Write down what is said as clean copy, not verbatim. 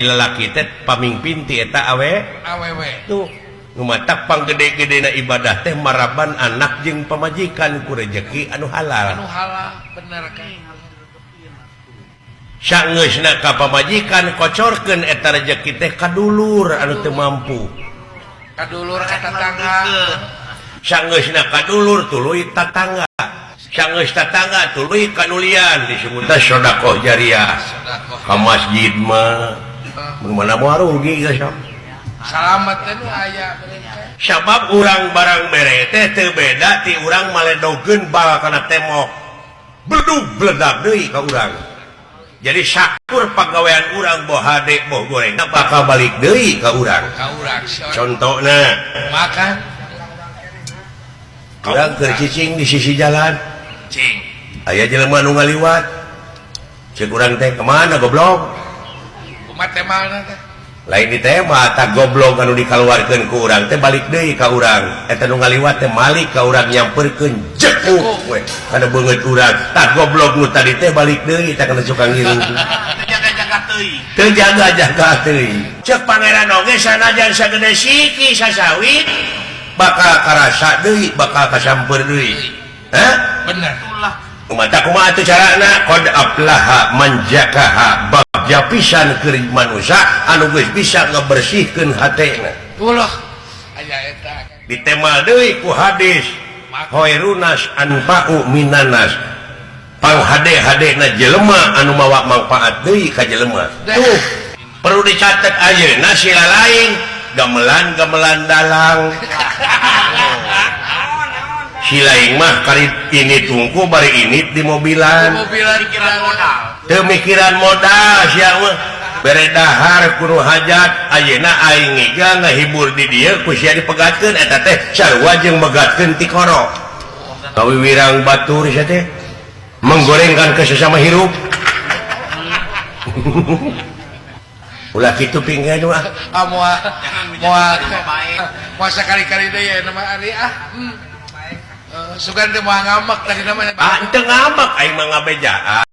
lelaki teh pamimpin ti eta awewe tuh ngumatak panggede-gede na ibadah teh maraban anak jeung pamajikan ku rezeki anu halal bener kan saeusna ka pamajikan kocorkeun eta rezeki teh ka dulur anu teu mampu kadulur ka tetangga saeusna ka dulur tuluy tatangga saeus tatangga tuluy kanulian disebutna sedekah jariah ka masjid mah mana mau rugi guys salamet teh aya sabab urang barang bere teh teu beda ti urang maledogeun bal kana temok bledug bledak deui ka urang jadi syakur pagawean urang boh hade boh goreng bakal balik deui ka urang contona makan urang keur cicing di sisi jalan cing aya jelema nu ngaliwat ceuk urang teh kemana goblok umat teh malna teh lain di tema tak goblok anu dikeluarkan ke urang teh balik deui ka urang eta nu ngaliwat teh malik ka urang nyamperkeun jekuk we kana beungeut urang tak goblok nu tadi teh balik deui tak kana suka ngiring teu jaga-jaga teuing ceuk pangeran oge sanajan sagede siki sasawit bakal karasa deui bakal kasamper deui hah bener mata kumaha atuh carana qad aflaha man jakaha bagja pisan keur manusia anu geus bisa ngabersihkeun hatena ulah aya eta ditemal deui ku hadis khairunas anfa'u minanas panghade-hadena jelema anu mawa manfaat deui ka jelema tuh perlu dicatet ayeuna sila lain gamelan-gamelan dalang silaing mah kali ini tungku bari ini di mobilan teu mikiran modal sia mah bere dahar kudu hajat ayeuna aing ngiga ngahibur di dieu ku sia dipegatkeun eta teh sarua jeung megatkeun ti koro kawiwirang batur sia teh menggorengkan ke sesama hirup ulah kitu pinggan mah moal sakali-kali deui nama ari sugan teh moal ngamak tadi namanya teu ngamak aing mah ngabejaan